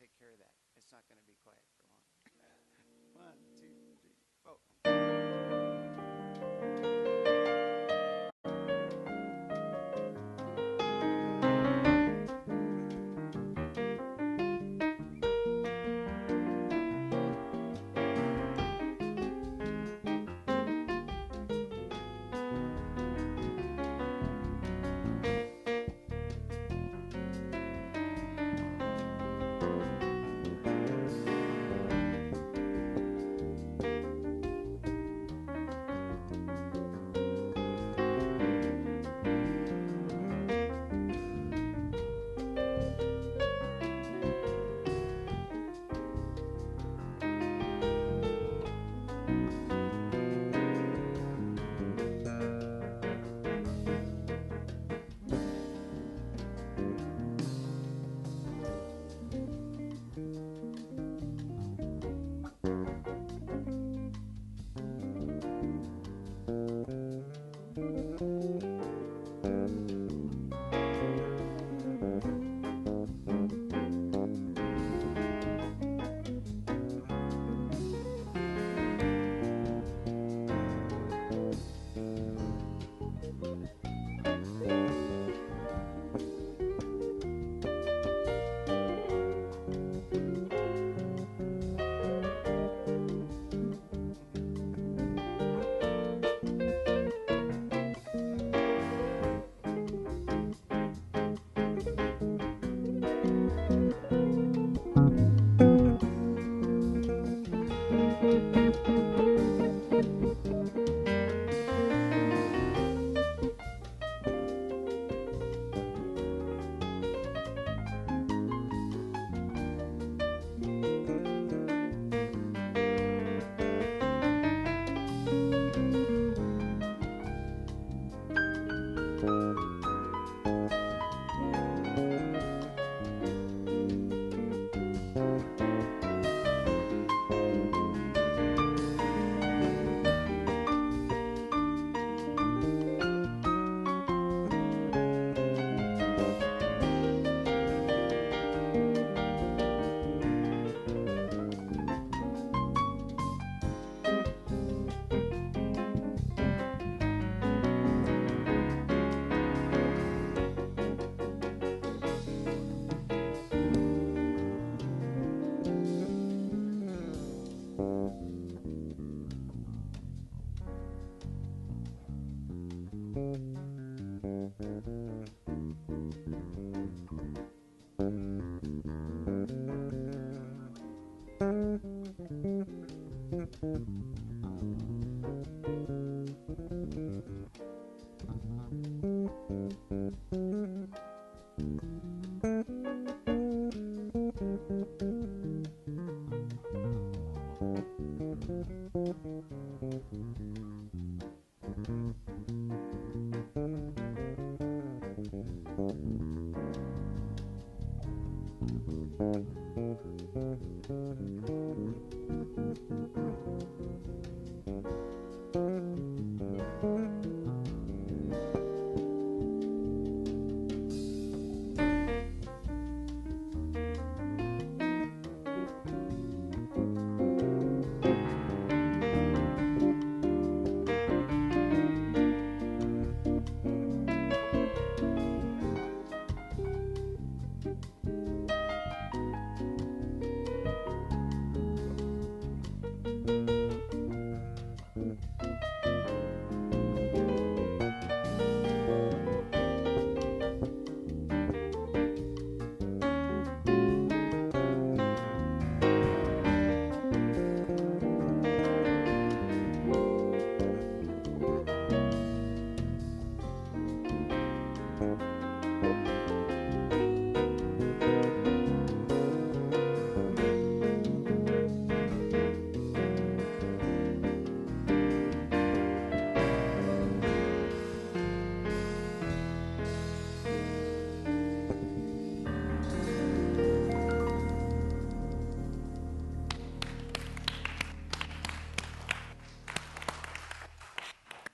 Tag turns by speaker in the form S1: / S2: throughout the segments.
S1: take care of that. It's not going to be quiet for long. 1, 2, 3, 4.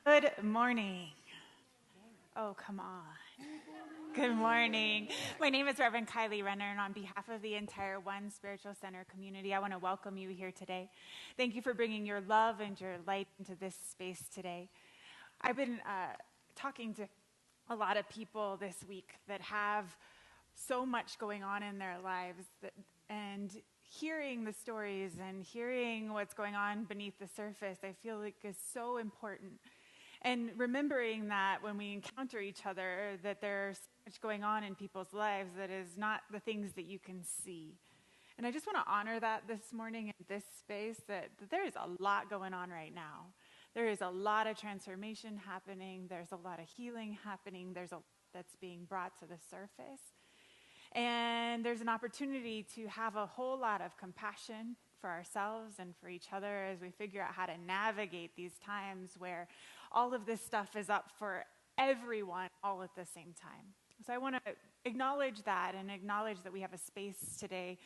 S2: Good morning. Oh, come on. Good morning. My name is Reverend Kylie Renner, and on behalf of the entire One Spiritual Center community, I want to welcome you here today. Thank you for bringing your love and your light into this space today. I've been talking to a lot of people this week that have so much going on in their lives, and hearing the stories and hearing what's going on beneath the surface, I feel like is so important. And remembering that when we encounter each other, that there's so much going on in people's lives that is not the things that you can see. And I just want to honor that this morning in this space, that there is a lot going on right now. There is a lot of transformation happening. There's a lot of healing happening. There's a lot that's being brought to the surface. And there's an opportunity to have a whole lot of compassion for ourselves and for each other as we figure out how to navigate these times where all of this stuff is up for everyone all at the same time. So I want to acknowledge that and acknowledge that we have a space today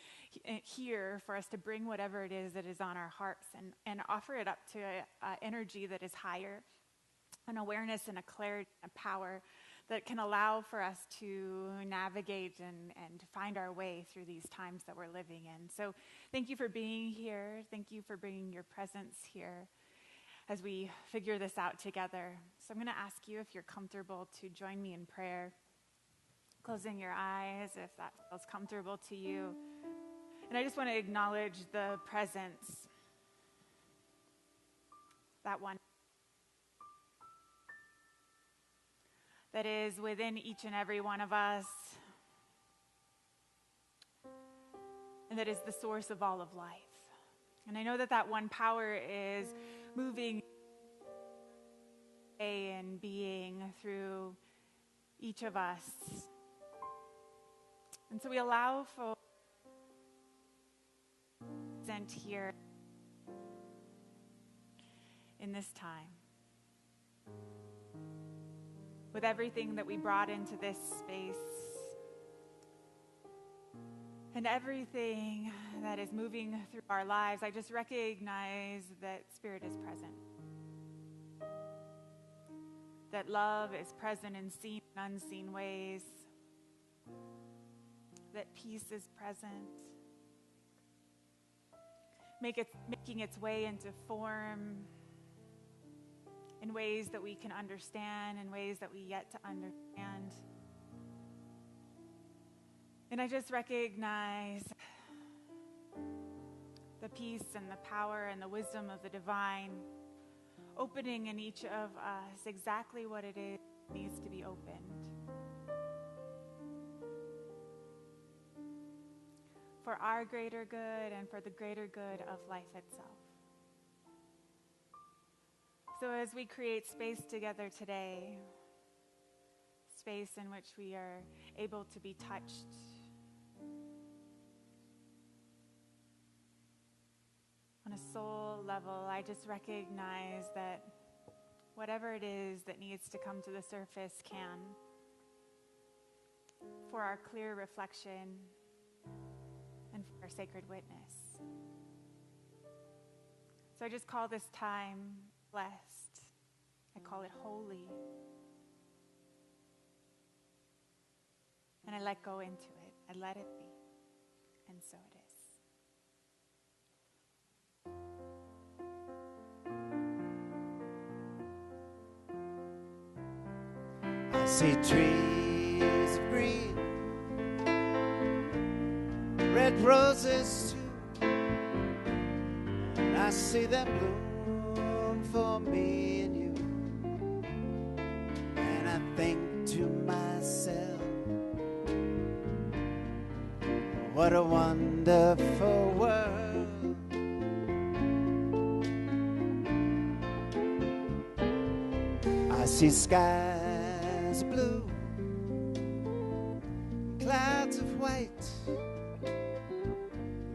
S2: here for us to bring whatever it is that is on our hearts and offer it up to an energy that is higher, an awareness and a clarity and a power that can allow for us to navigate and find our way through these times that we're living in. So thank you for being here. Thank you for bringing your presence here as we figure this out together. So I'm going to ask you, if you're comfortable, to join me in prayer, closing your eyes if that feels comfortable to you. And I just want to acknowledge the presence, that one that is within each and every one of us, and that is the source of all of life. And I know that that one power is moving and being through each of us. And so we allow for present here in this time. With everything that we brought into this space and everything that is moving through our lives, I just recognize that Spirit is present. That love is present in seen and unseen ways. That peace is present. Making its way into form in ways that we can understand, in ways that we yet to understand. And I just recognize the peace and the power and the wisdom of the divine opening in each of us exactly what it is that needs to be opened. For our greater good and for the greater good of life itself. So as we create space together today, space in which we are able to be touched, on a soul level, I just recognize that whatever it is that needs to come to the surface can, for our clear reflection and for our sacred witness. So I just call this time blessed. I call it holy. And I let go into it. I let it be. And so it is.
S1: I see trees of green, red roses too, and I see them bloom for me and you. And I think to myself, what a wonderful world. I see skies blue, clouds of white,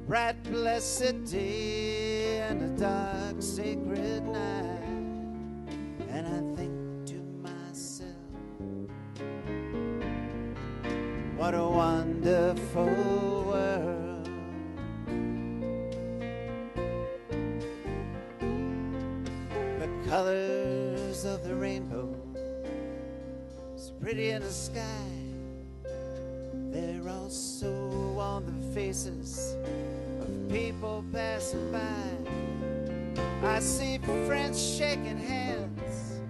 S1: bright blessed day and a dark sacred night. And I think to myself, what a wonderful world. The colors of the rainbow, so pretty in the sky, also on the faces of people passing by. I see friends shaking hands,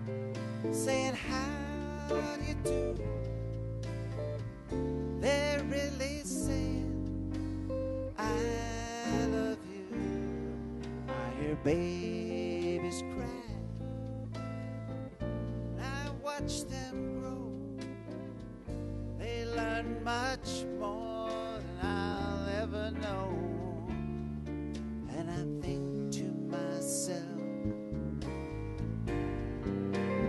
S1: saying, how do you do? They're really saying, I love you. I hear babies cry, and I watch them grow. They learn much more than I'll ever know. And I think to myself,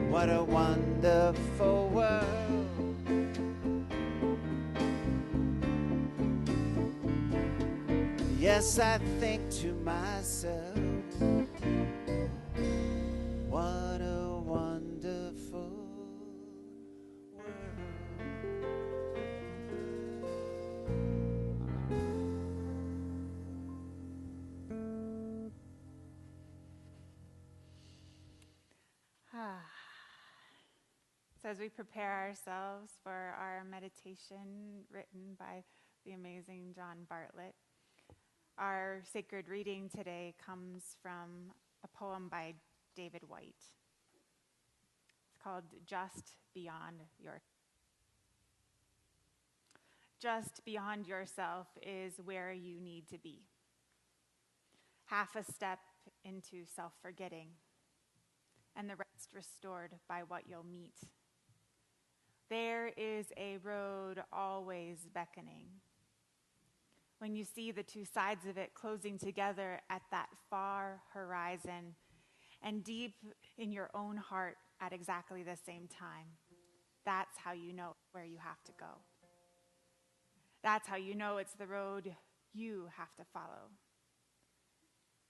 S1: what a wonderful world. Yes, I think to myself, what a wonderful world.
S2: So as we prepare ourselves for our meditation written by the amazing John Bartlett, our sacred reading today comes from a poem by David White. It's called Just Beyond Your. Just beyond yourself is where you need to be. Half a step into self-forgetting, and the rest restored by what you'll meet. There is a road always beckoning. When you see the two sides of it closing together at that far horizon, and deep in your own heart at exactly the same time, that's how you know where you have to go. That's how you know it's the road you have to follow.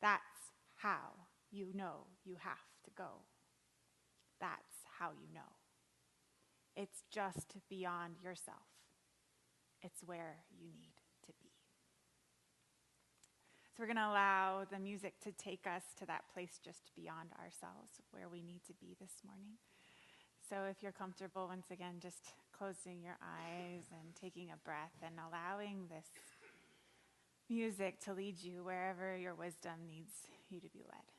S2: That's how you know you have to go. That's how you know. It's just beyond yourself. It's where you need to be. So we're going to allow the music to take us to that place just beyond ourselves where we need to be this morning. So if you're comfortable, once again, just closing your eyes and taking a breath and allowing this music to lead you wherever your wisdom needs you to be led.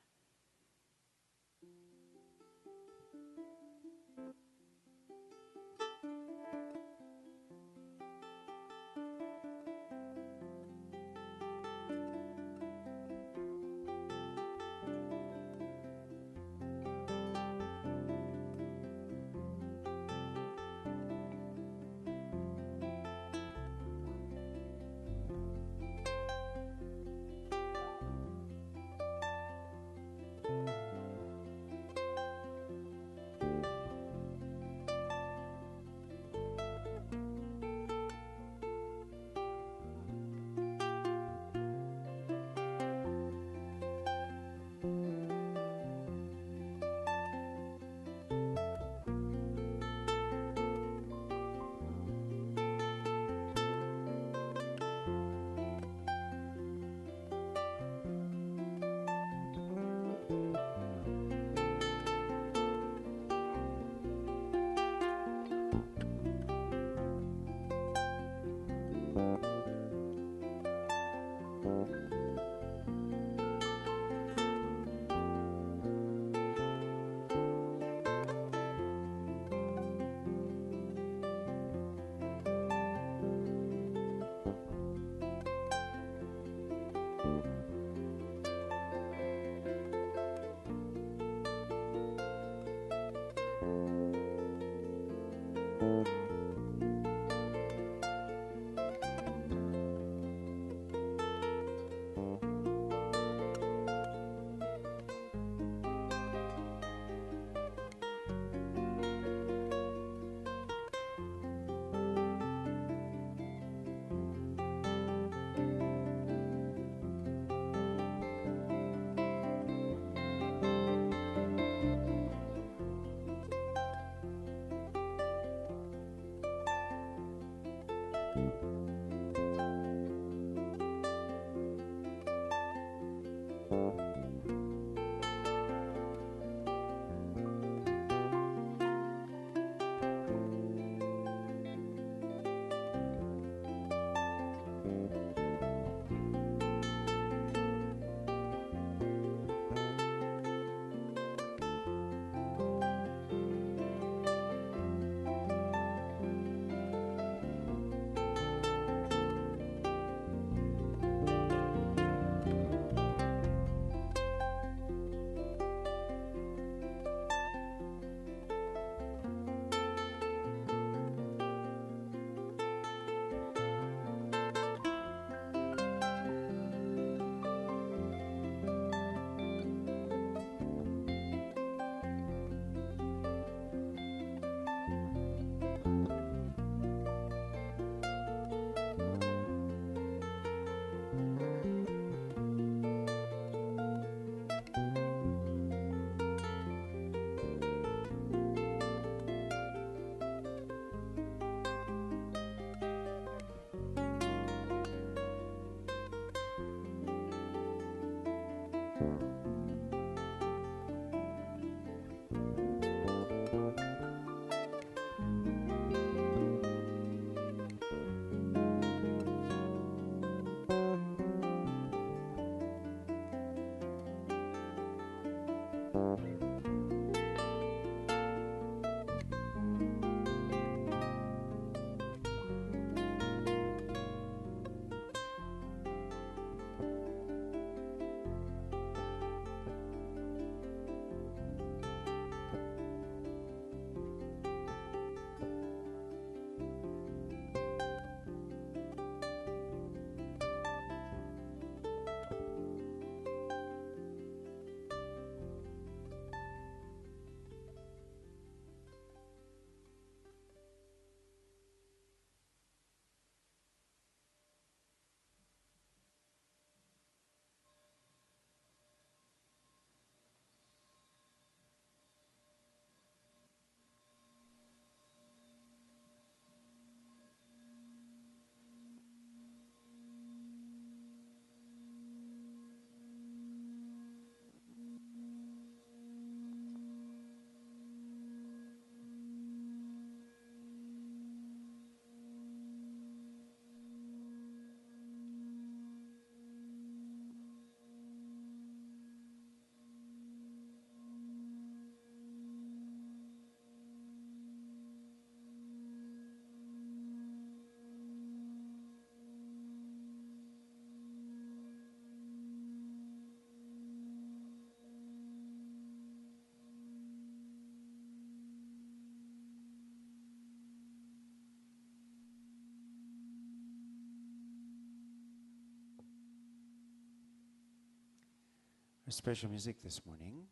S1: Our special music this morning.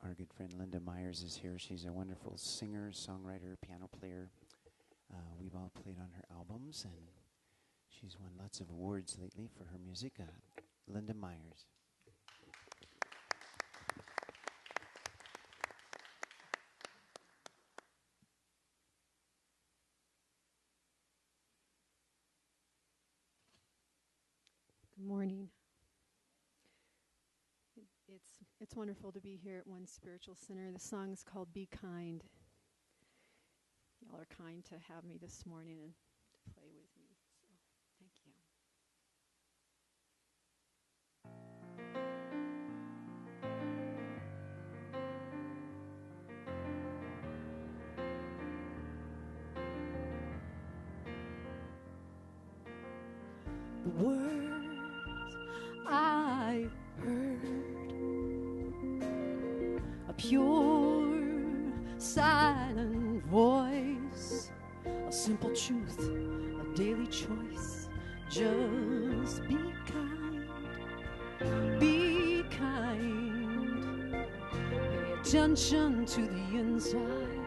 S1: Our good friend Linda Myers is here. She's a wonderful singer, songwriter, piano player. We've all played on her albums, and she's won lots of awards lately for her music. Linda Myers.
S3: Good morning. It's wonderful to be here at One Spiritual Center. The song is called Be Kind. Y'all are kind to have me this morning and to play with me. So thank you. The words I heard, a pure, silent voice, a simple truth, a daily choice. Just be kind, be kind. Pay attention to the inside,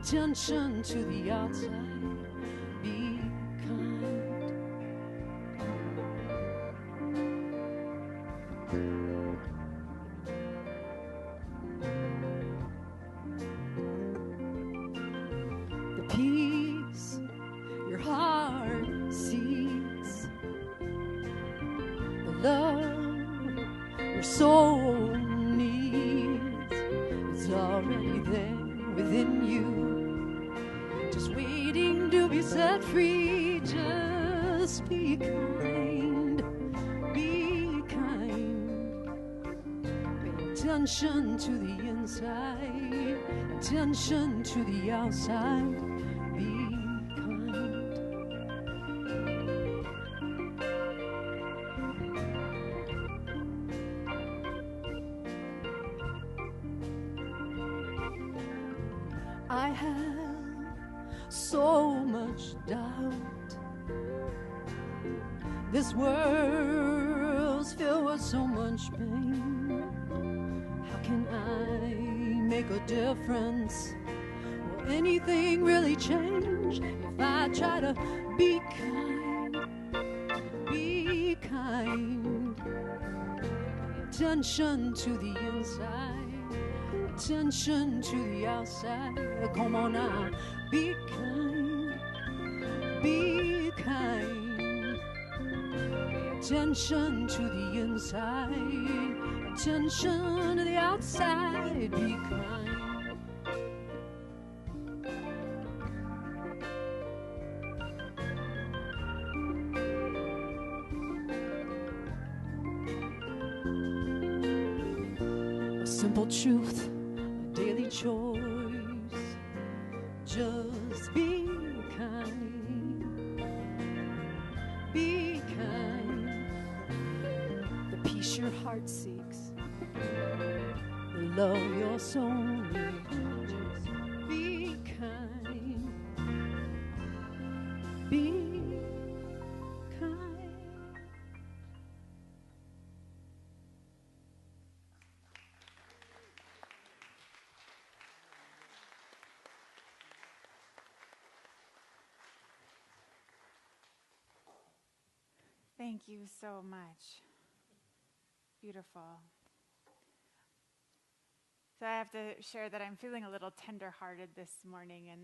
S3: attention to the outside. Be peace your heart seeks, the love your soul needs, it's already there within you, just waiting to be set free. Just be kind, be kind. Pay attention to the inside, attention to the outside. I have so much doubt. This world's filled with so much pain. How can I make a difference? Will anything really change if I try to be kind? Be kind. Pay attention to the inside, attention to the outside. Come on now, be kind, be kind. Pay attention to the inside, attention to the outside. Be kind. simple truth, a daily choice. Just be kind. Be kind. The peace your heart seeks, the love your soul needs. Just be kind. Be kind.
S2: Thank you so much. Beautiful. So I have to share that I'm feeling a little tender-hearted this morning, and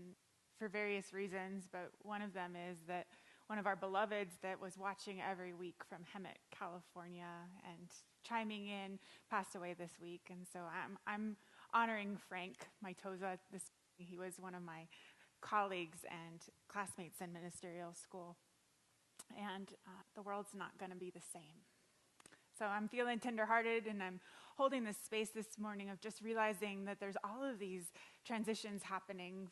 S2: for various reasons, but one of them is that one of our beloveds that was watching every week from Hemet, California, and chiming in, passed away this week. And so I'm honoring Frank Maitosa this morning. He was one of my colleagues and classmates in ministerial school. And the world's not going to be the same. So I'm feeling tenderhearted, and I'm holding this space this morning of just realizing that there's all of these transitions happening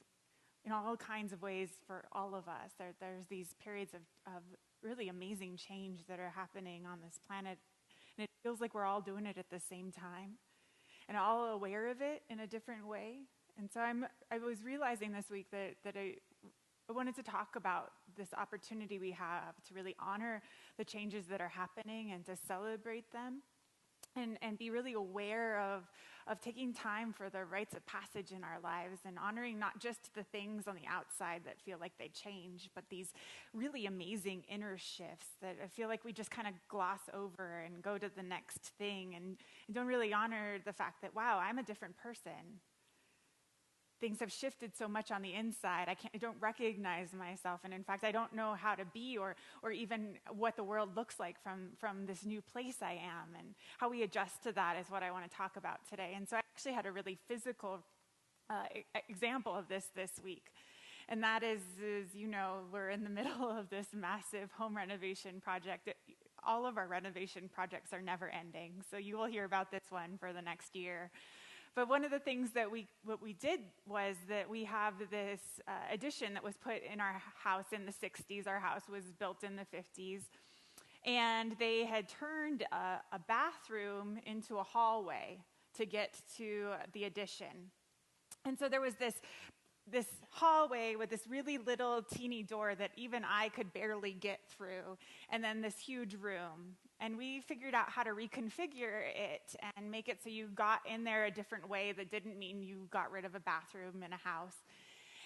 S2: in all kinds of ways for all of us. There's these periods of really amazing change that are happening on this planet, and it feels like we're all doing it at the same time, and all aware of it in a different way. And so I was realizing this week that I wanted to talk about this opportunity we have to really honor the changes that are happening and to celebrate them and be really aware of taking time for the rites of passage in our lives and honoring not just the things on the outside that feel like they change, but these really amazing inner shifts that I feel like we just kind of gloss over and go to the next thing and don't really honor the fact that, wow, I'm a different person. Things have shifted so much on the inside. I don't recognize myself, and in fact, I don't know how to be or even what the world looks like from this new place I am, and how we adjust to that is what I want to talk about today. And so I actually had a really physical example of this week, and that is, you know, we're in the middle of this massive home renovation project. All of our renovation projects are never ending, so you will hear about this one for the next year. But one of the things that we did was that we have this addition that was put in our house in the 60s. Our house was built in the 50s. And they had turned a bathroom into a hallway to get to the addition. And so there was this hallway with this really little teeny door that even I could barely get through, and then this huge room. And we figured out how to reconfigure it and make it so you got in there a different way that didn't mean you got rid of a bathroom in a house.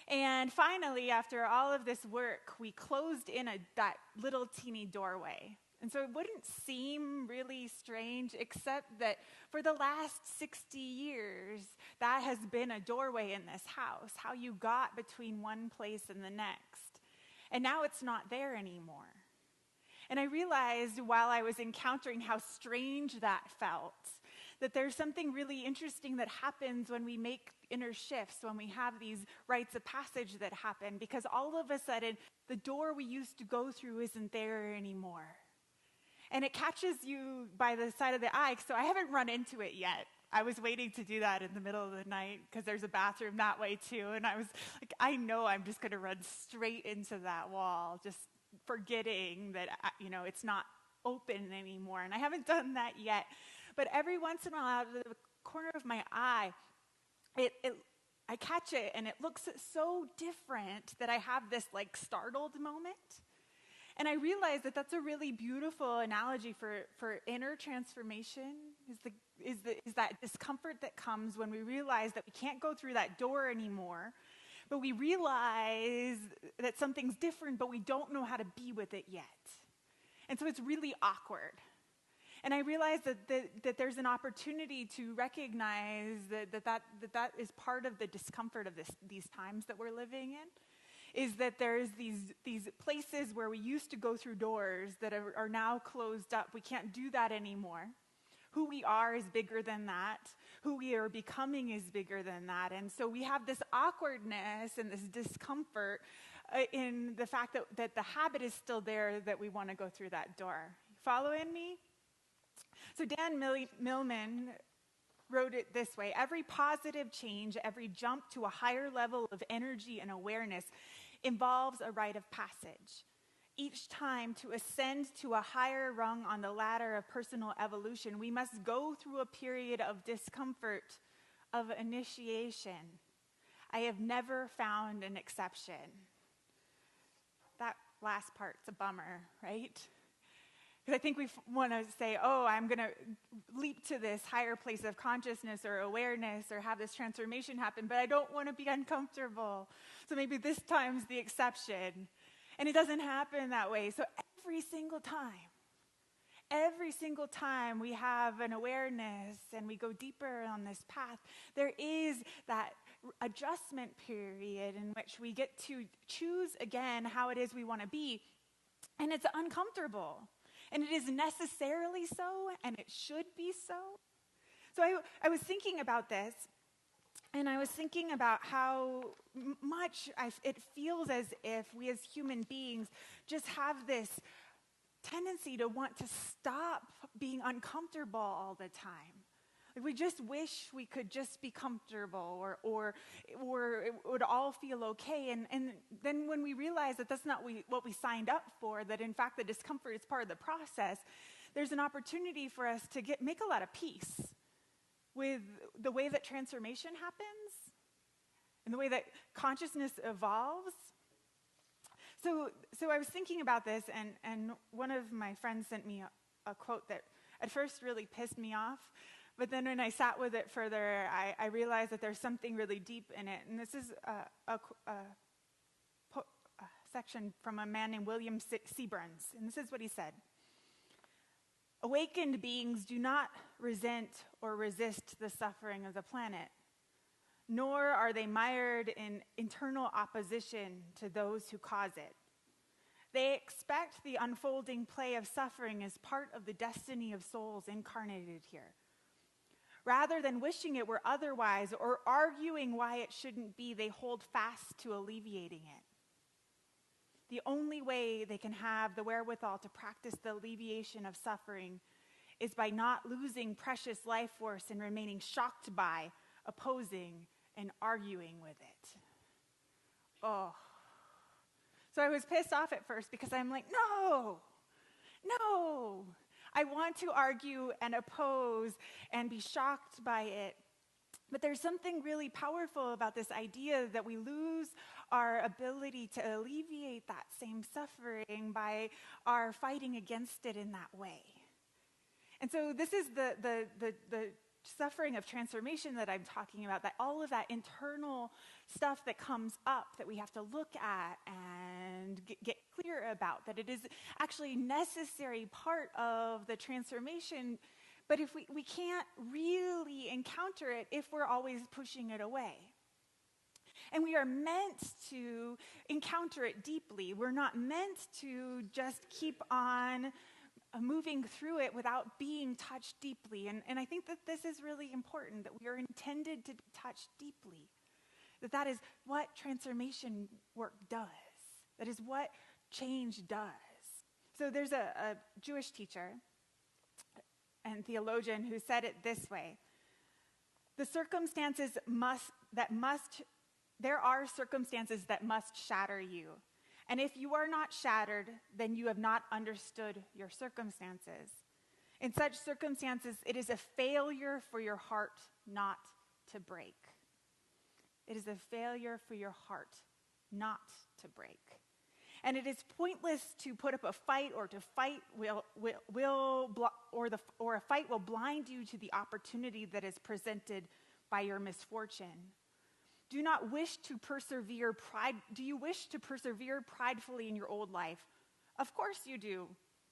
S2: And finally, after all of this work, we closed in that little teeny doorway. And so it wouldn't seem really strange, except that for the last 60 years, that has been a doorway in this house, how you got between one place and the next. And now it's not there anymore. And I realized while I was encountering how strange that felt, that there's something really interesting that happens when we make inner shifts, when we have these rites of passage that happen, because all of a sudden, the door we used to go through isn't there anymore. And it catches you by the side of the eye, so I haven't run into it yet. I was waiting to do that in the middle of the night because there's a bathroom that way too, and I was like, I know I'm just going to run straight into that wall, just forgetting that, you know, it's not open anymore, and I haven't done that yet. But every once in a while, out of the corner of my eye, I catch it, and it looks so different that I have this like startled moment. And I realize that that's a really beautiful analogy for inner transformation, is that discomfort that comes when we realize that we can't go through that door anymore, but we realize that something's different, but we don't know how to be with it yet. And so it's really awkward. And I realize that there's an opportunity to recognize that is part of the discomfort of these times that we're living in, is that there's these places where we used to go through doors that are now closed up. We can't do that anymore. Who we are is bigger than that. Who we are becoming is bigger than that. And so we have this awkwardness and this discomfort in the fact that the habit is still there, that we want to go through that door. Following me? So Dan Millman wrote it this way: every positive change, every jump to a higher level of energy and awareness involves a rite of passage. Each time, to ascend to a higher rung on the ladder of personal evolution, we must go through a period of discomfort, of initiation. I have never found an exception. That last part's a bummer, right? Because I think we want to say, oh, I'm going to leap to this higher place of consciousness or awareness or have this transformation happen, but I don't want to be uncomfortable. So maybe this time's the exception. And it doesn't happen that way. So every single time we have an awareness and we go deeper on this path, there is that adjustment period in which we get to choose again how it is we want to be. And it's uncomfortable. And it is necessarily so, and it should be so. So I was thinking about this, and I was thinking about how much it feels as if we as human beings just have this tendency to want to stop being uncomfortable all the time. Like we just wish we could just be comfortable or it would all feel okay. And then when we realize that that's not what we signed up for, that in fact the discomfort is part of the process, there's an opportunity for us to make a lot of peace with the way that transformation happens and the way that consciousness evolves. So I was thinking about this, and one of my friends sent me a quote that at first really pissed me off, but then when I sat with it further, I realized that there's something really deep in it. And this is a section from a man named William Seaburns, and this is what he said. Awakened beings do not resent or resist the suffering of the planet, nor are they mired in internal opposition to those who cause it. They expect the unfolding play of suffering as part of the destiny of souls incarnated here. Rather than wishing it were otherwise or arguing why it shouldn't be, they hold fast to alleviating it. The only way they can have the wherewithal to practice the alleviation of suffering is by not losing precious life force and remaining shocked by, opposing, and arguing with it. Oh. So I was pissed off at first because I'm like, no. I want to argue and oppose and be shocked by it. But there's something really powerful about this idea that we lose our ability to alleviate that same suffering by our fighting against it in that way. And so this is the suffering of transformation that I'm talking about, that all of that internal stuff that comes up that we have to look at and get clear about, that it is actually necessary part of the transformation. But if we can't really encounter it if we're always pushing it away. And we are meant to encounter it deeply. We're not meant to just keep on moving through it without being touched deeply. And I think that this is really important, that we are intended to be touched deeply. That is what transformation work does. That is what change does. So there's a Jewish teacher and theologian who said it this way: there are circumstances that must shatter you. And if you are not shattered, then you have not understood your circumstances. In such circumstances, it is a failure for your heart not to break. It is a failure for your heart not to break. And it is pointless to put up a fight, or to fight or a fight will blind you to the opportunity that is presented by your misfortune. Do you wish to persevere pridefully in your old life? Of course you do.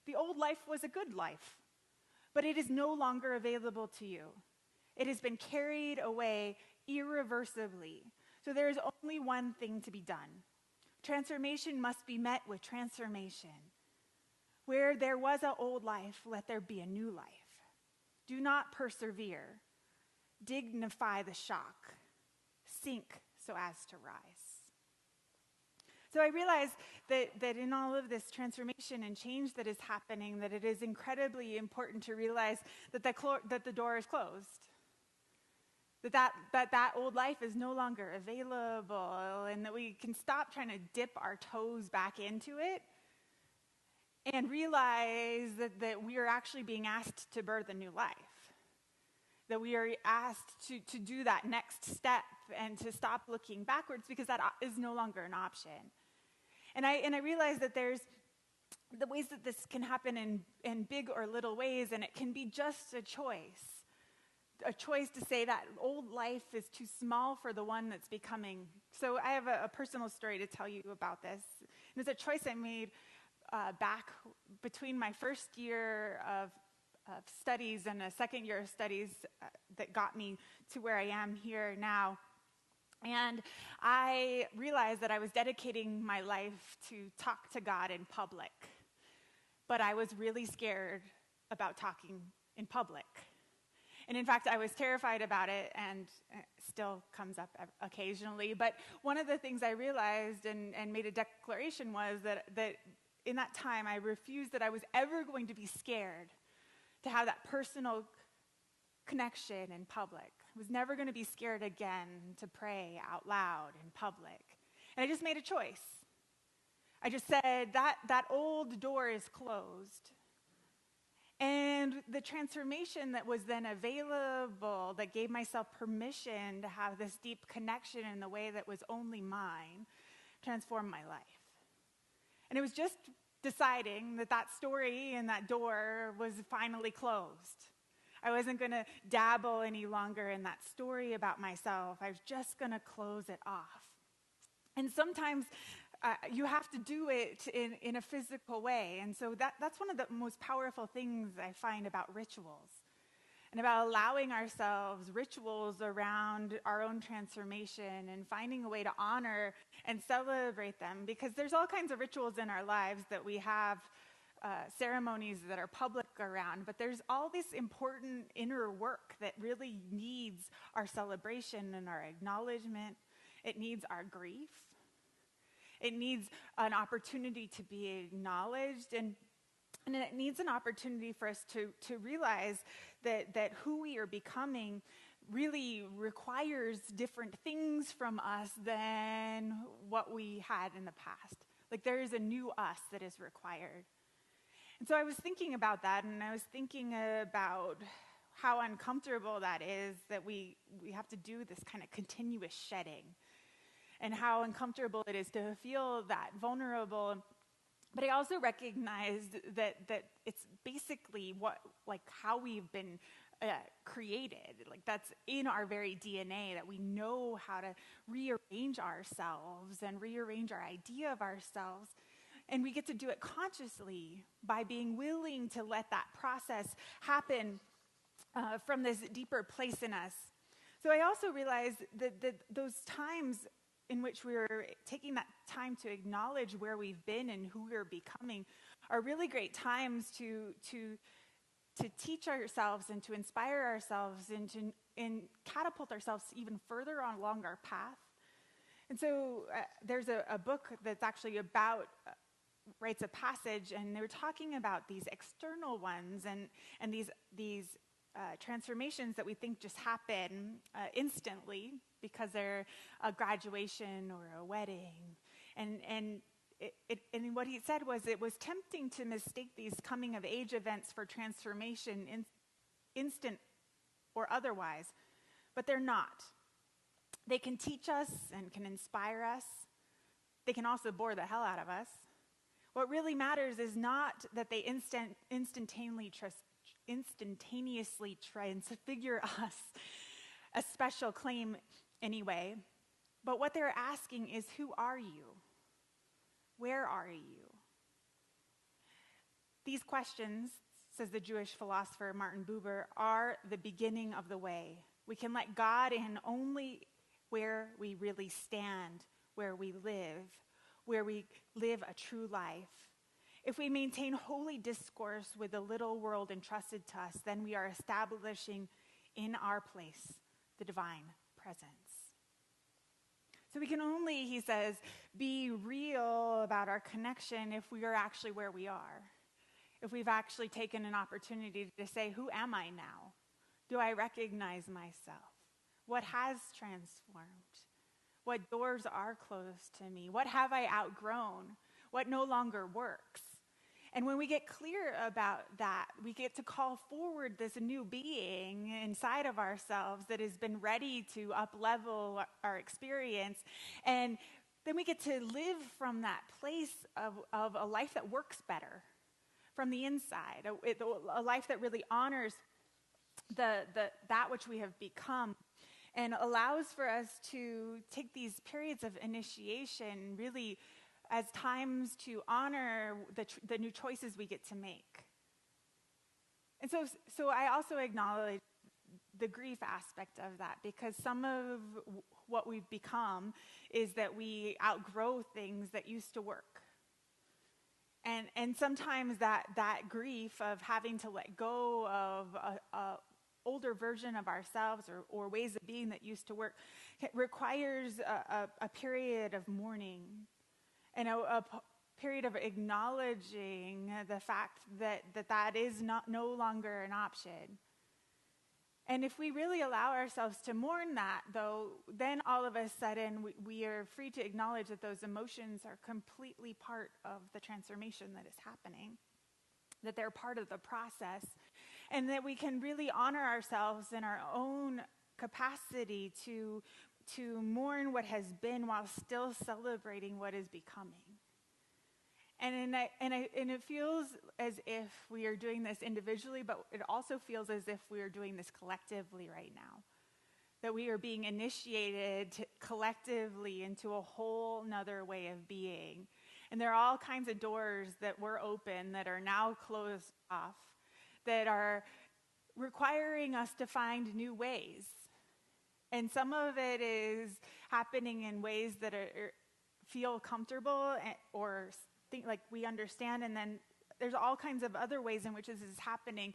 S2: The old life was a good life, but it is no longer available to you. It has been carried away irreversibly. So there is only one thing to be done. Transformation must be met with transformation. Where there was an old life, let there be a new life. Do not persevere. Dignify the shock. Sink so as to rise. So I realize that in all of this transformation and change that is happening, that it is incredibly important to realize that the door is closed. that old life is no longer available, and that we can stop trying to dip our toes back into it and realize that we are actually being asked to birth a new life. That we are asked to do that next step and to stop looking backwards, because that is no longer an option. And I realize that there's the ways that this can happen in big or little ways, and it can be just a choice to say that old life is too small for the one that's becoming. So I have a personal story to tell you about this. And it's a choice I made back between my first year of studies and a second year of studies that got me to where I am here now. And I realized that I was dedicating my life to talk to God in public. But I was really scared about talking in public. And in fact, I was terrified about it, and it still comes up occasionally. But one of the things I realized and made a declaration was that in that time, I refused that I was ever going to be scared to have that personal connection in public. I was never going to be scared again to pray out loud in public. And I just made a choice. I just said that old door is closed. And the transformation that was then available, that gave myself permission to have this deep connection in the way that was only mine, transformed my life. And it was just deciding that story and that door was finally closed. I wasn't going to dabble any longer in that story about myself. I was just going to close it off. And sometimes you have to do it in a physical way. And so that's one of the most powerful things I find about rituals, and about allowing ourselves rituals around our own transformation and finding a way to honor and celebrate them. Because there's all kinds of rituals in our lives that we have, ceremonies that are public around, but there's all this important inner work that really needs our celebration and our acknowledgement. It needs our grief. It needs an opportunity to be acknowledged, and it needs an opportunity for us to realize that who we are becoming really requires different things from us than what we had in the past. Like, there is a new us that is required. And so I was thinking about that, and I was thinking about how uncomfortable that is, that we have to do this kind of continuous shedding, and how uncomfortable it is to feel that vulnerable. But I also recognized that it's basically how we've been created. Like, that's in our very DNA, that we know how to rearrange ourselves and rearrange our idea of ourselves. And we get to do it consciously by being willing to let that process happen from this deeper place in us. So I also realized that those times in which we're taking that time to acknowledge where we've been and who we're becoming are really great times to teach ourselves and to inspire ourselves and catapult ourselves even further along our path. And so there's a book that's actually about Rites of Passage, and they were talking about these external ones and these transformations that we think just happen instantly because they're a graduation or a wedding. And what he said was, it was tempting to mistake these coming of age events for transformation, instant or otherwise, but they're not. They can teach us and can inspire us. They can also bore the hell out of us. What really matters is not that they instantaneously transfigure us, a special claim anyway, but what they're asking is, who are you? Where are you? These questions, says the Jewish philosopher Martin Buber, are the beginning of the way. We can let God in only where we really stand, where we live a true life. If we maintain holy discourse with the little world entrusted to us, then we are establishing in our place the divine presence. So we can only, he says, be real about our connection if we are actually where we are. If we've actually taken an opportunity to say, who am I now? Do I recognize myself? What has transformed? What doors are closed to me? What have I outgrown? What no longer works? And when we get clear about that, we get to call forward this new being inside of ourselves that has been ready to up-level our experience. And then we get to live from that place of a life that works better from the inside, a life that really honors that which we have become, and allows for us to take these periods of initiation really as times to honor the new choices we get to make. And so I also acknowledge the grief aspect of that, because some of what we've become is that we outgrow things that used to work. And sometimes that grief of having to let go of a older version of ourselves or ways of being that used to work requires a period of mourning and a period of acknowledging the fact that is no longer an option. And if we really allow ourselves to mourn that, though, then all of a sudden we are free to acknowledge that those emotions are completely part of the transformation that is happening, that they're part of the process, and that we can really honor ourselves in our own capacity to mourn what has been while still celebrating what is becoming. And it feels as if we are doing this individually, but it also feels as if we are doing this collectively right now. That we are being initiated collectively into a whole nother way of being. And there are all kinds of doors that were open that are now closed off, that are requiring us to find new ways. And some of it is happening in ways that feel comfortable or think like we understand, and then there's all kinds of other ways in which this is happening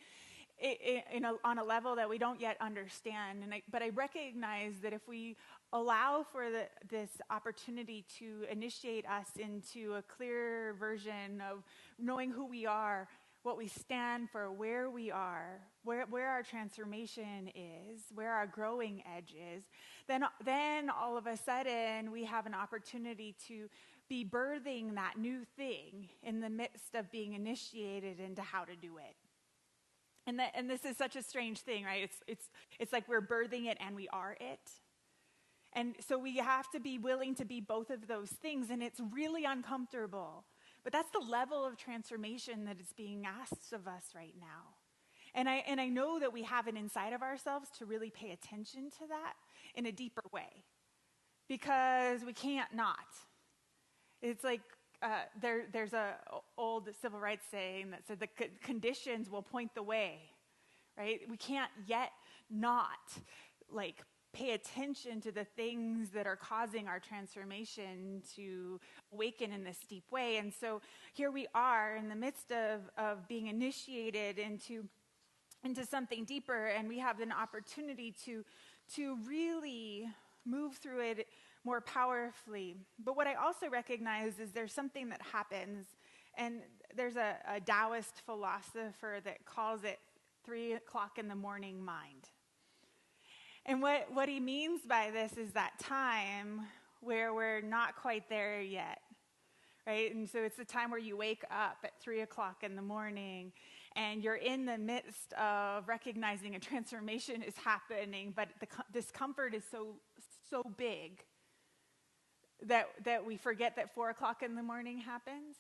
S2: on a level that we don't yet understand. But I recognize that if we allow for this opportunity to initiate us into a clear version of knowing who we are, what we stand for, where we are, where our transformation is, where our growing edge is, then all of a sudden we have an opportunity to be birthing that new thing in the midst of being initiated into how to do it. And this is such a strange thing, right? It's like we're birthing it and we are it. And so we have to be willing to be both of those things, and it's really uncomfortable. But that's the level of transformation that is being asked of us right now. And I know that we have it inside of ourselves to really pay attention to that in a deeper way, because we can't not. It's like there's a old civil rights saying that said the conditions will point the way, right? We can't yet not pay attention to the things that are causing our transformation to awaken in this deep way. And so here we are in the midst of being initiated into something deeper, and we have an opportunity to really move through it more powerfully. But what I also recognize is there's something that happens, and there's a Taoist philosopher that calls it 3 o'clock in the morning mind. And what he means by this is that time where we're not quite there yet, right? And so it's the time where you wake up at 3 o'clock in the morning and you're in the midst of recognizing a transformation is happening, but the discomfort is so big that we forget that 4 o'clock in the morning happens.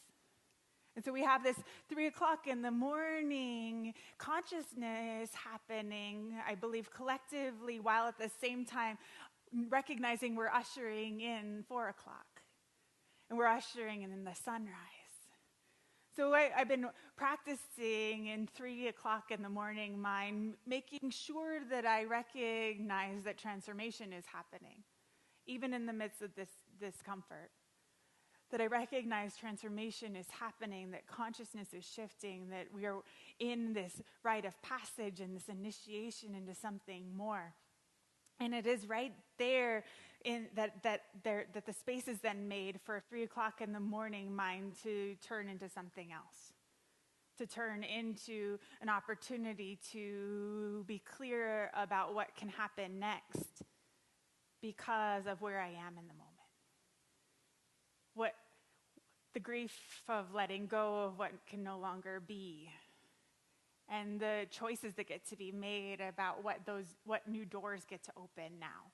S2: And so we have this 3 o'clock in the morning consciousness happening, I believe, collectively, while at the same time recognizing we're ushering in 4 o'clock. And we're ushering in the sunrise. So I've been practicing in 3 o'clock in the morning mind, making sure that I recognize that transformation is happening, even in the midst of this discomfort. That I recognize transformation is happening, that consciousness is shifting, that we are in this rite of passage and this initiation into something more. And it is right there in that the space is then made for 3 o'clock in the morning mind to turn into something else, to turn into an opportunity to be clear about what can happen next. because of where I am in the moment. What the grief of letting go of what can no longer be, and the choices that get to be made about what new doors get to open now.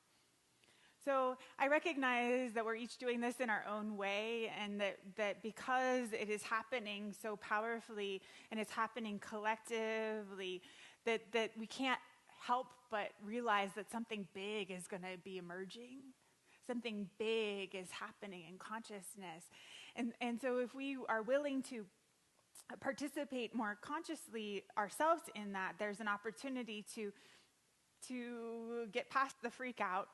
S2: So I recognize that we're each doing this in our own way, and that because it is happening so powerfully and it's happening collectively, that we can't help but realize that something big is going to be emerging. Something big is happening in consciousness. And so if we are willing to participate more consciously ourselves in that, there's an opportunity to get past the freak out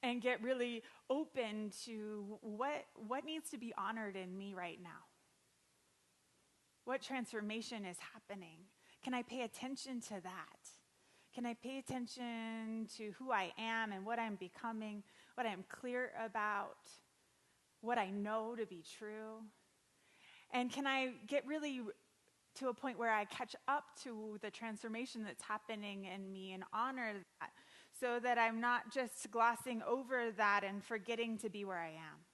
S2: and get really open to what needs to be honored in me right now. What transformation is happening? Can I pay attention to that? Can I pay attention to who I am and what I'm becoming, what I'm clear about, what I know to be true? And can I get really to a point where I catch up to the transformation that's happening in me and honor that, so that I'm not just glossing over that and forgetting to be where I am,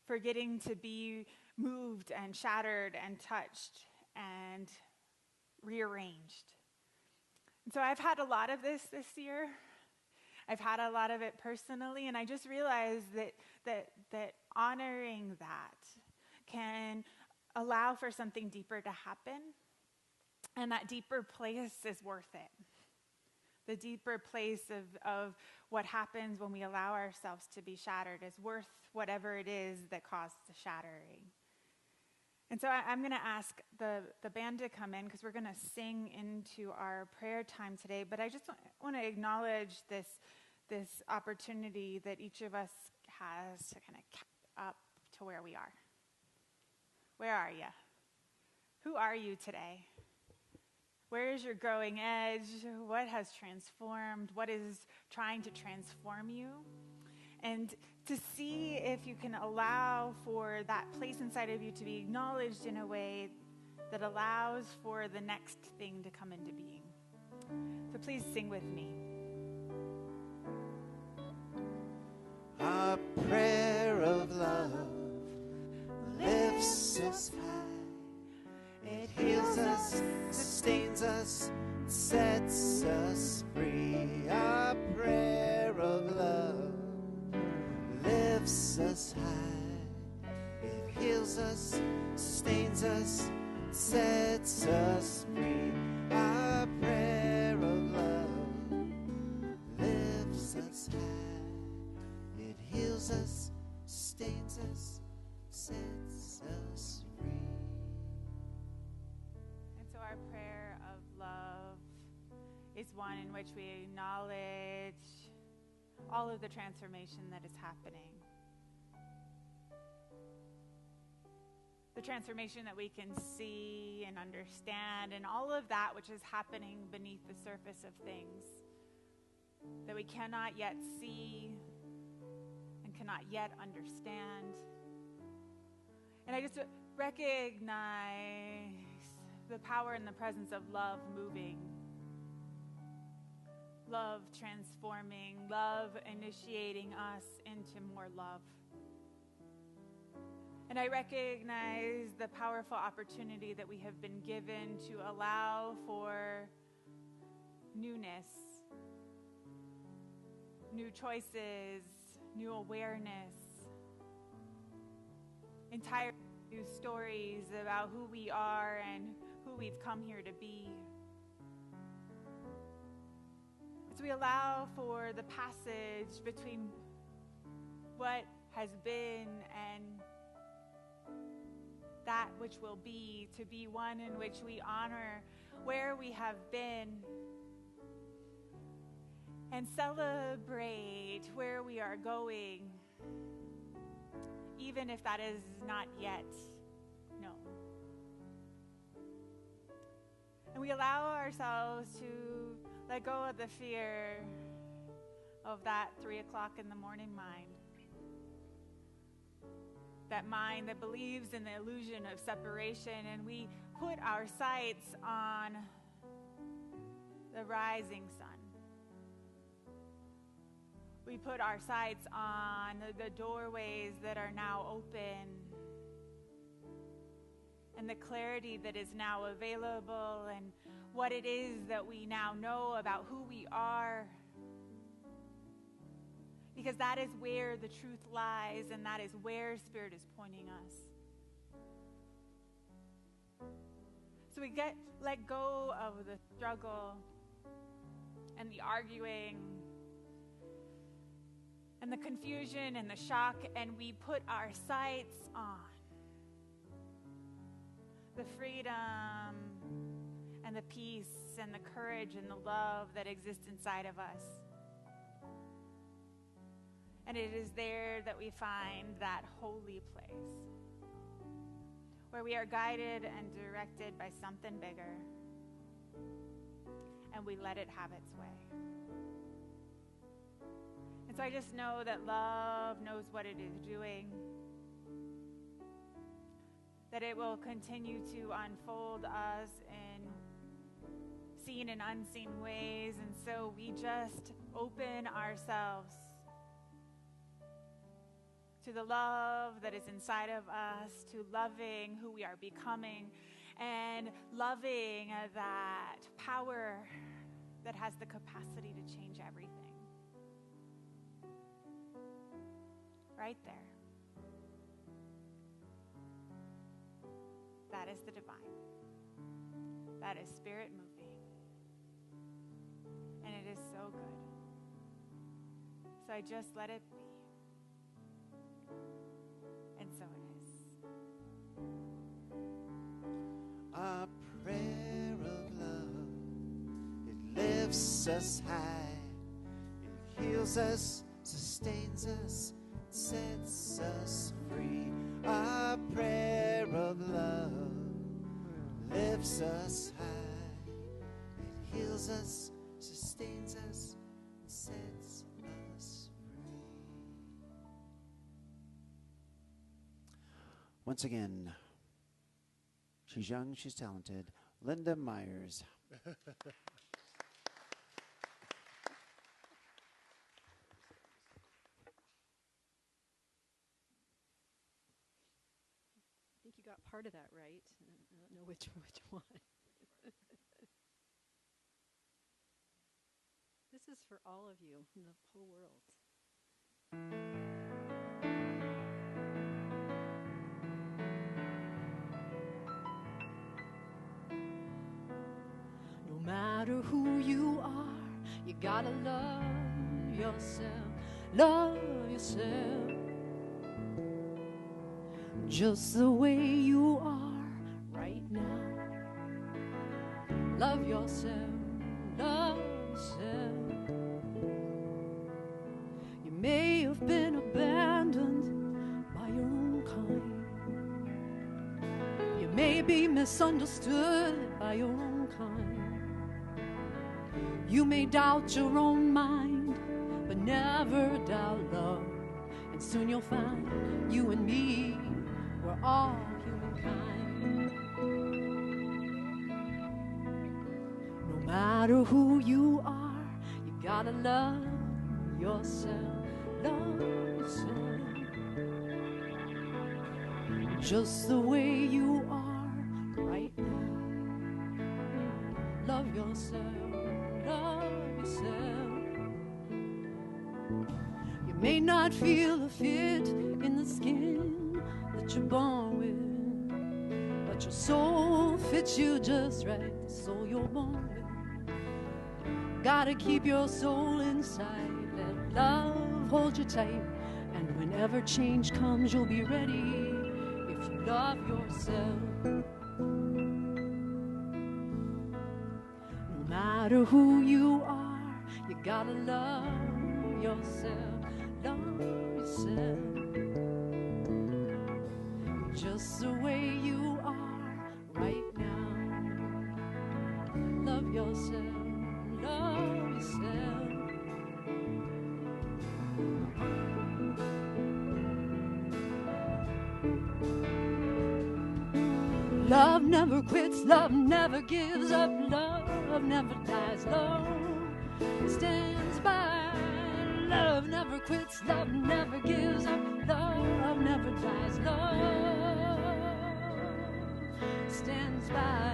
S2: forgetting to be moved and shattered and touched and rearranged. And so I've had a lot of this year. I've had a lot of it personally, and I just realized that honoring that can allow for something deeper to happen, and that deeper place is worth it. The deeper place of what happens when we allow ourselves to be shattered is worth whatever it is that caused the shattering. And so I'm going to ask the band to come in, because we're going to sing into our prayer time today. But I just want to acknowledge this opportunity that each of us has to kind of catch up to where we are. Where are you? Who are you today? Where is your growing edge? What has transformed? What is trying to transform you? And to see if you can allow for that place inside of you to be acknowledged in a way that allows for the next thing to come into being. So please sing with me.
S1: Our prayer of love lifts us high. It heals us, sustains us, sets us free. Our prayer of love lifts us high. It heals us, sustains us, sets us free. Our prayer of love lifts us high. It heals us, sustains us, sets us free.
S2: And so our prayer of love is one in which we acknowledge all of the transformation that is happening. The transformation that we can see and understand, and all of that which is happening beneath the surface of things that we cannot yet see and cannot yet understand. And I just recognize the power and the presence of love moving, love transforming, love initiating us into more love. And I recognize the powerful opportunity that we have been given to allow for newness, new choices, new awareness, entire new stories about who we are and who we've come here to be. As we allow for the passage between what has been and that which will be, to be one in which we honor where we have been and celebrate where we are going, even if that is not yet known. And we allow ourselves to let go of the fear of that 3 o'clock in the morning mind. That mind that believes in the illusion of separation, and we put our sights on the rising sun. We put our sights on the doorways that are now open and the clarity that is now available and what it is that we now know about who we are. Because that is where the truth lies, and that is where Spirit is pointing us. So we let go of the struggle and the arguing and the confusion and the shock, and we put our sights on the freedom and the peace and the courage and the love that exists inside of us. And it is there that we find that holy place where we are guided and directed by something bigger, and we let it have its way. And so I just know that love knows what it is doing, that it will continue to unfold us in seen and unseen ways. And so we just open ourselves to the love that is inside of us, to loving who we are becoming, and loving that power that has the capacity to change everything. Right there. That is the divine. That is Spirit moving. And it is so good. So I just let it be. And so it is.
S1: A prayer of love, it lifts us high, it heals us, sustains us, sets us free. A prayer of love lifts us high, it heals us, sustains us, and sets us free. Once again, she's young, she's talented, Linda Myers.
S3: I think you got part of that right. I don't know which one. This is for all of you in the whole world. No matter who you are, you gotta love yourself. Love yourself. Just the way you are right now. Love yourself. Love yourself. You may have been abandoned by your own kind. You may be misunderstood by your own kind. You may doubt your own mind, but never doubt love. And soon you'll find you and me, we're all humankind. No matter who you are, you gotta love yourself. Love yourself. Just the way you are right now. Love yourself. Love yourself. You may not feel a fit in the skin that you're born with, but your soul fits you just right, the soul you're born with. Gotta keep your soul inside, let love hold you tight, and whenever change comes, you'll be ready if you love yourself. No matter who you are, you gotta love yourself. Love yourself. Just the way you are right now. Love yourself. Love yourself. Love never quits, love never gives up, love never dies, love stands by, love never never quits, love never gives up, love never dies, love stands by.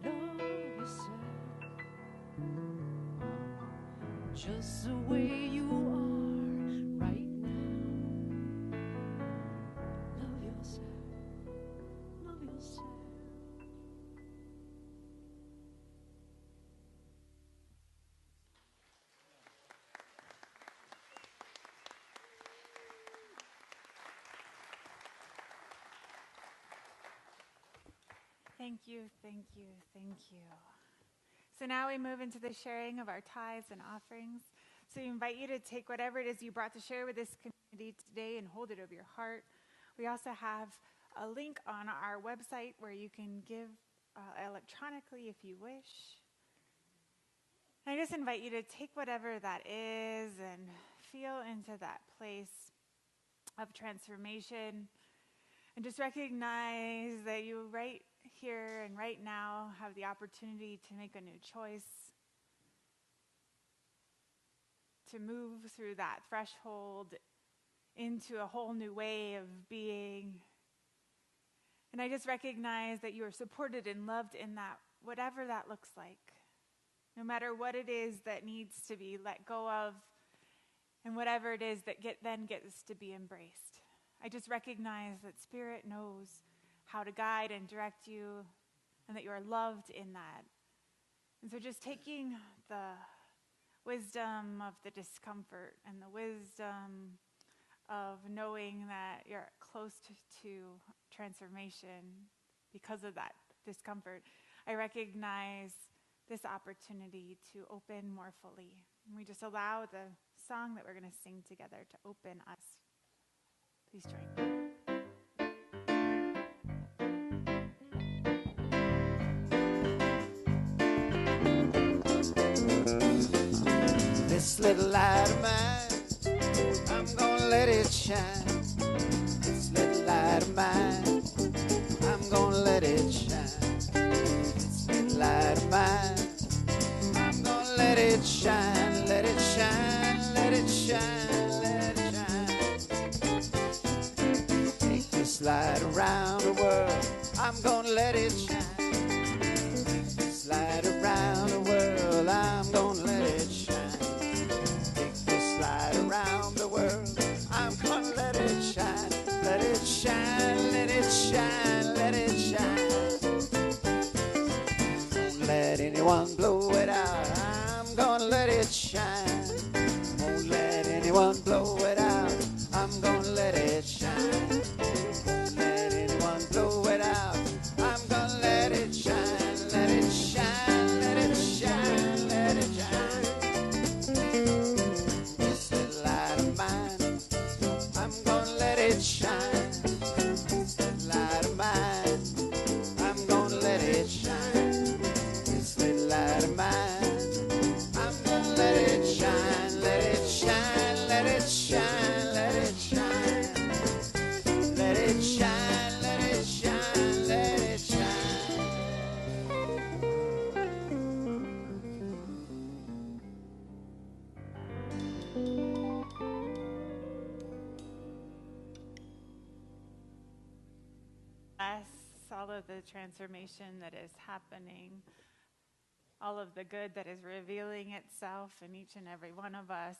S3: Love yourself, just the way you are right now. Love yourself, love yourself.
S2: Thank you, thank you, thank you. So now we move into the sharing of our tithes and offerings. So we invite you to take whatever it is you brought to share with this community today and hold it over your heart. We also have a link on our website where you can give electronically if you wish. I just invite you to take whatever that is and feel into that place of transformation and just recognize that you right here and right now have the opportunity to make a new choice, to move through that threshold into a whole new way of being. And I just recognize that you are supported and loved in that, whatever that looks like, no matter what it is that needs to be let go of, and whatever it is that then gets to be embraced. I just recognize that Spirit knows how to guide and direct you, and that you are loved in that. And so just taking the wisdom of the discomfort and the wisdom of knowing that you're close to transformation because of that discomfort, I recognize this opportunity to open more fully. And we just allow the song that we're going to sing together to open us. Please join me.
S1: This little light of mine, I'm gonna let it shine. This little light of mine, I'm gonna let it shine. This little light of mine, I'm gonna let it shine, let it shine, let it shine, let it shine. Take this light around the world, I'm gonna let it shine. Take this light around the world, I'm gonna let it shine. Around the world, I'm gonna let it shine, let it shine, let it shine, let it shine. Don't let anyone blow it out, I'm gonna let it shine. Won't let anyone blow it out, I'm gonna let it shine. Won't let anyone blow it out, I'm gonna let it shine, let it shine, let it shine, let it shine. I'm gonna let it shine. This light of mine, I'm gonna let it shine. This little light of mine, I'm gonna let it shine, let it shine, let it shine, let it shine. Let it shine, let it shine, let it shine.
S2: all of the transformation that is happening, all of the good that is revealing itself in each and every one of us.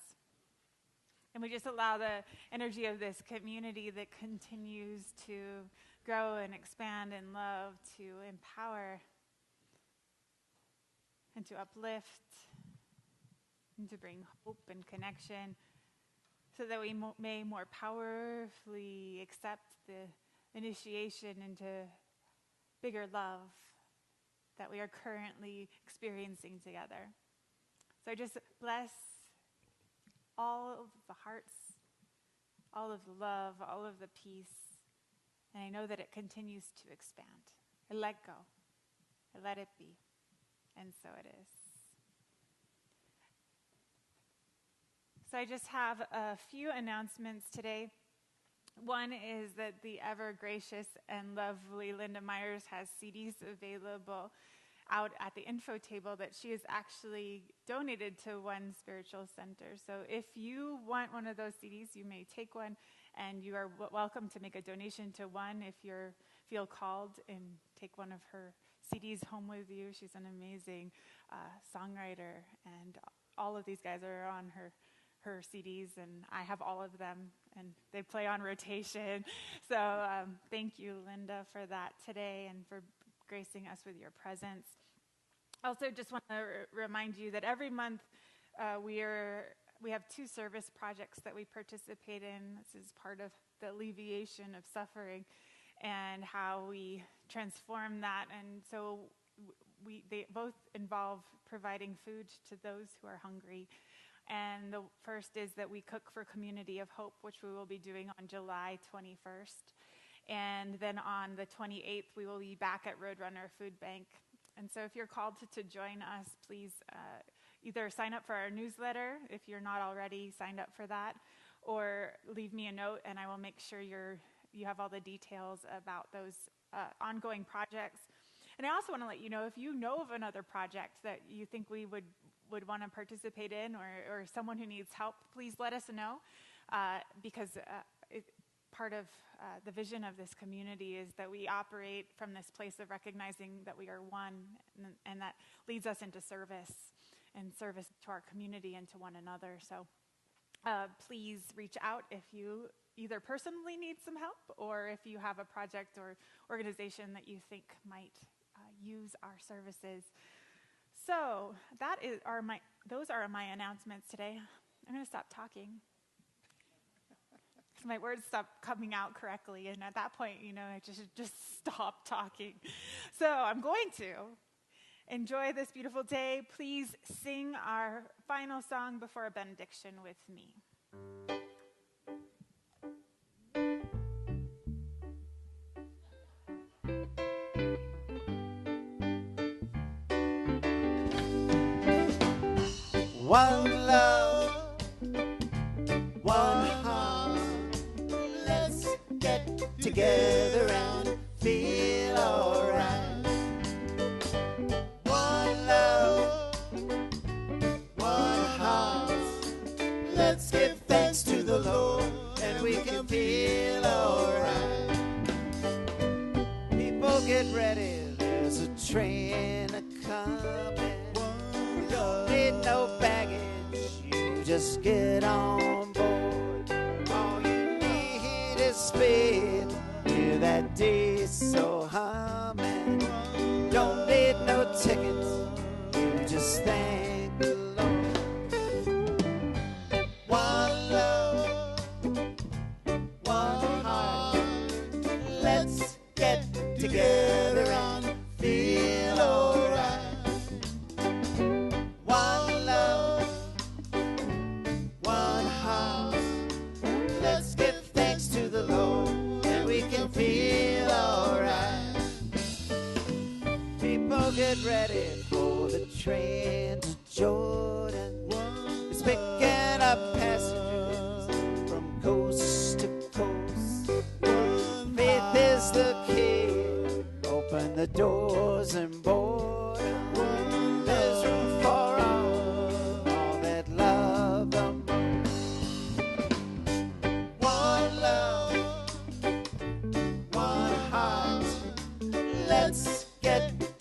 S2: And we just allow the energy of this community that continues to grow and expand in love to empower and to uplift and to bring hope and connection, so that we may more powerfully accept the initiation into bigger love that we are currently experiencing together. So I just bless all of the hearts, all of the love, all of the peace, and I know that it continues to expand. I let go. I let it be. And so it is. So I just have a few announcements today. One is that the ever gracious and lovely Linda Myers has CDs available out at the info table that she has actually donated to One Spiritual Center. So if you want one of those CDs, you may take one, and you are welcome to make a donation to One if you feel called, and take one of her CDs home with you. She's an amazing songwriter, and all of these guys are on her CDs, and I have all of them, and they play on rotation. So thank you, Linda, for that today and for gracing us with your presence. Also, just want to remind you that every month we have 2 service projects that we participate in. This is part of the alleviation of suffering and how we transform that. And so they both involve providing food to those who are hungry. And the first is that we cook for Community of Hope, which we will be doing on July 21st. And then on the 28th, we will be back at Roadrunner Food Bank. And so if you're called to join us, please either sign up for our newsletter if you're not already signed up for that, or leave me a note and I will make sure you have all the details about those ongoing projects. And I also want to let you know, if you know of another project that you think we would want to participate in, or someone who needs help, please let us know, because part of the vision of this community is that we operate from this place of recognizing that we are one, and that leads us into service to our community and to one another. So please reach out if you either personally need some help, or if you have a project or organization that you think might use our services. So those are my announcements today. I'm going to stop talking. My words stop coming out correctly, and at that point, I just stop talking. So I'm going to enjoy this beautiful day. Please sing our final song before a benediction with me.
S1: One love, one heart. Let's get together and feel alright. One love, one heart. Let's give thanks to the Lord, and we can feel alright. People get ready, there's a train a-coming. Don't need no baggage, you just get on board. All you need is speed, hear that diesel humming. Don't need no tickets, you just thank the Lord. One love, one heart. Let's get together and feel alright. One love, one heart. Let's give thanks to the Lord, and we can feel alright. People get ready for the train to Jordan. It's picking up passengers from coast to coast. Faith is the key, open the doors and board 'em. There's room for all that love the most. One love, one heart.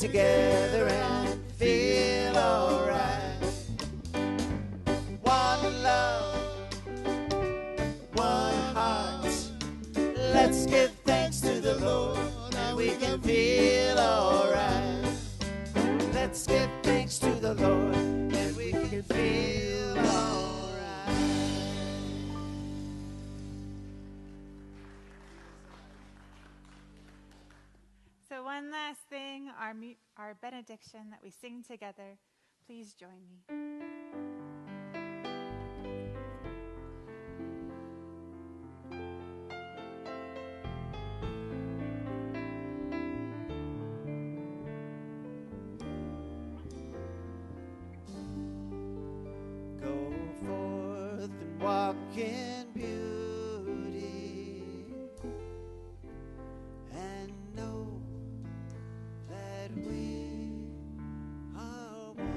S1: together and feel alright. One love, one heart. Let's give thanks to the Lord and we can feel alright. Let's give thanks to the Lord and we can feel alright.
S2: So one last thing, our benediction that we sing together. Please join me.
S1: Go forth and walk in beauty and know that we are one.